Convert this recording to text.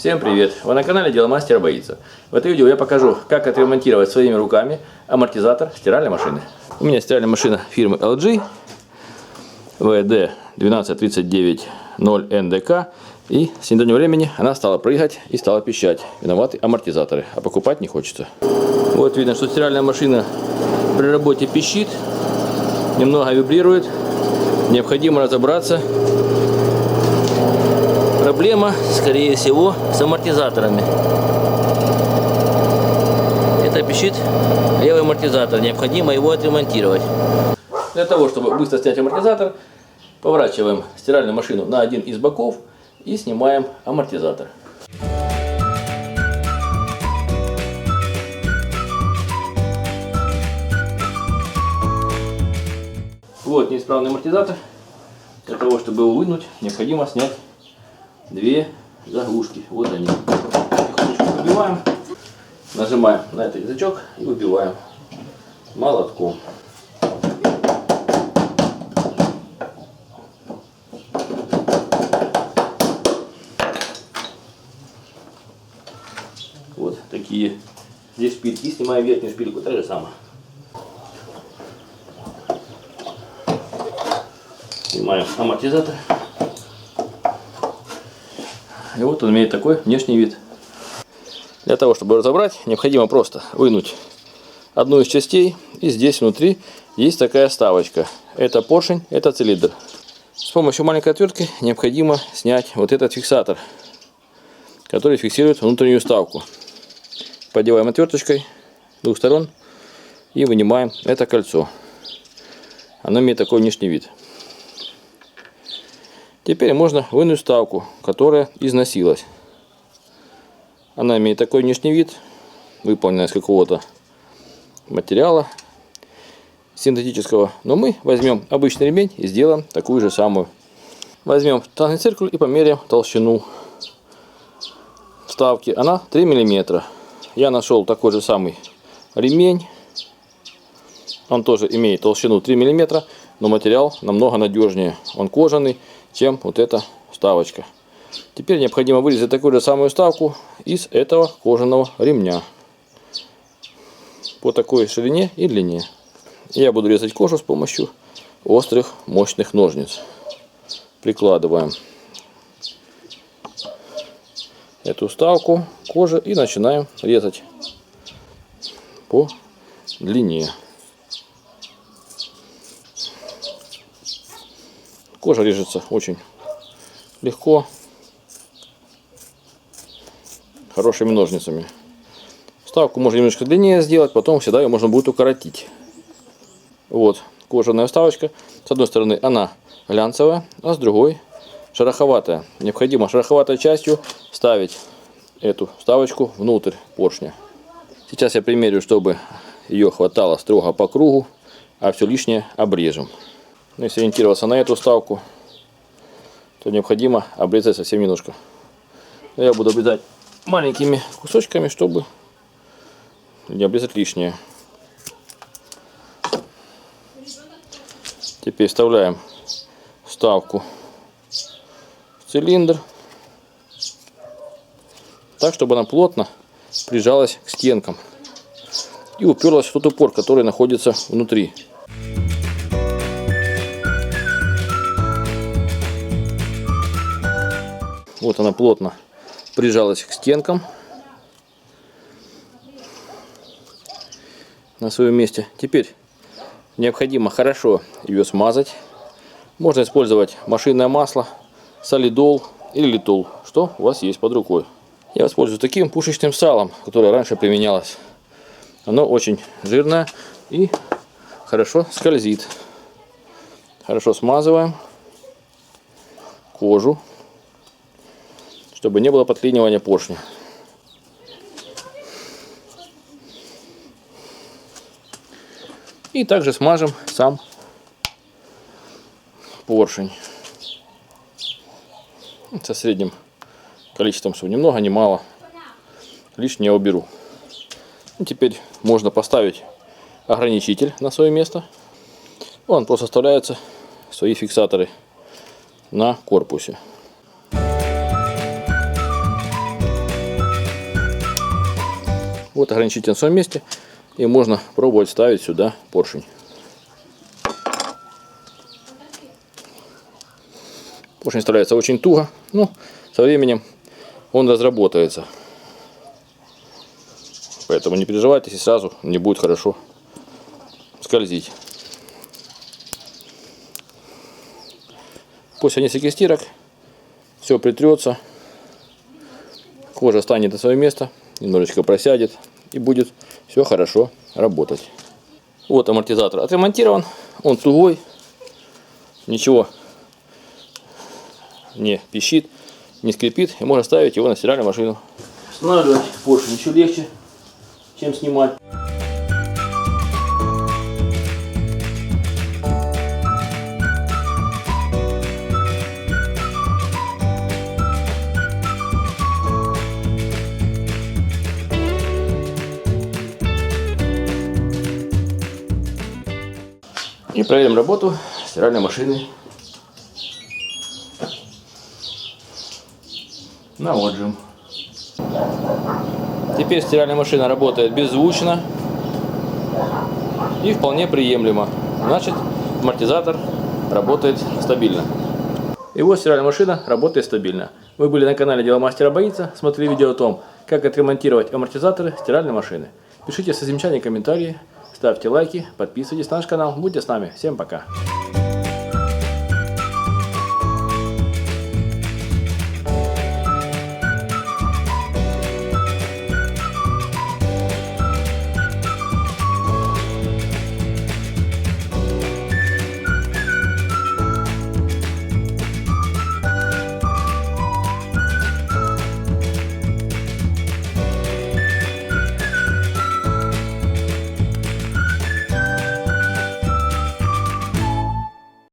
Всем привет! Вы на канале Деломастер боится. В этом видео я покажу, как отремонтировать своими руками амортизатор стиральной машины. У меня стиральная машина фирмы LG VD 12390NDK. И с недавнего времени она стала прыгать и стала пищать. Виноваты амортизаторы, а покупать не хочется. Вот видно, что стиральная машина при работе пищит, немного вибрирует. Необходимо разобраться. Проблема, скорее всего, с амортизаторами. Это пищит левый амортизатор. Необходимо его отремонтировать. Для того, чтобы быстро снять амортизатор, поворачиваем стиральную машину на один из боков и снимаем амортизатор. Вот неисправный амортизатор. Для того, чтобы его вынуть, необходимо снять две заглушки. Вот они. Потихонечку выбиваем. Нажимаем на этот язычок и выбиваем молотком. Вот такие. Здесь шпильки. Снимаем верхнюю шпильку. Так же самое. Снимаем амортизатор. И вот он имеет такой внешний вид. Для того, чтобы разобрать, необходимо просто вынуть одну из частей. И здесь внутри есть такая вставочка. Это поршень, это цилиндр. С помощью маленькой отвертки необходимо снять вот этот фиксатор, который фиксирует внутреннюю вставку. Поддеваем отверточкой с двух сторон и вынимаем это кольцо. Оно имеет такой внешний вид. Теперь можно вынуть вставку, которая износилась. Она имеет такой внешний вид, выполнена из какого-то материала синтетического. Но мы возьмем обычный ремень и сделаем такую же самую. Возьмем тангенс циркуль и померяем толщину вставки. Она 3 мм. Я нашел такой же самый ремень. Он тоже имеет толщину 3 мм, но материал намного надежнее. Он кожаный, чем вот эта вставочка. Теперь необходимо вырезать такую же самую вставку из этого кожаного ремня по такой ширине и длине. Я буду резать кожу с помощью острых мощных ножниц. Прикладываем эту вставку кожи и начинаем резать по длине. Кожа режется очень легко, хорошими ножницами. Вставку можно немножко длиннее сделать, потом всегда ее можно будет укоротить. Вот кожаная вставочка. С одной стороны она глянцевая, а с другой шероховатая. Необходимо шероховатой частью вставить эту вставочку внутрь поршня. Сейчас я примерю, чтобы ее хватало строго по кругу, а все лишнее обрежем. Но если ориентироваться на эту вставку, то необходимо обрезать совсем немножко. Но я буду обрезать маленькими кусочками, чтобы не обрезать лишнее. Теперь вставляем вставку в цилиндр, так, чтобы она плотно прижалась к стенкам и уперлась в тот упор, который находится внутри. Вот она плотно прижалась к стенкам на своем месте. Теперь необходимо хорошо ее смазать. Можно использовать машинное масло, солидол или литол, что у вас есть под рукой. Я воспользуюсь таким пушечным салом, которое раньше применялось. Оно очень жирное и хорошо скользит. Хорошо смазываем кожу, чтобы не было подклинивания поршня. И также смажем сам поршень. Со средним количеством, чтобы ни много, ни мало. Лишнее я уберу. И теперь можно поставить ограничитель на свое место. Он просто вставляется в свои фиксаторы на корпусе. Вот ограничитель на своем месте. И можно пробовать ставить сюда поршень. Поршень вставляется очень туго. Ну, со временем он разработается. Поэтому не переживайте, если сразу не будет хорошо скользить. После нескольких стирок все притрется, кожа станет на свое место, немножечко просядет и будет все хорошо работать. Вот амортизатор отремонтирован, он тугой, ничего не пищит, не скрипит, и можно ставить его на стиральную машину. Устанавливать поршень еще легче, чем снимать. И проверим работу стиральной машины на отжим. Теперь стиральная машина работает беззвучно и вполне приемлемо. Значит, амортизатор работает стабильно. И вот стиральная машина работает стабильно. Вы были на канале Дело Мастера Боится, смотрели видео о том, как отремонтировать амортизаторы стиральной машины. Пишите свои замечания, комментарии. Ставьте лайки, подписывайтесь на наш канал. Будьте с нами. Всем пока.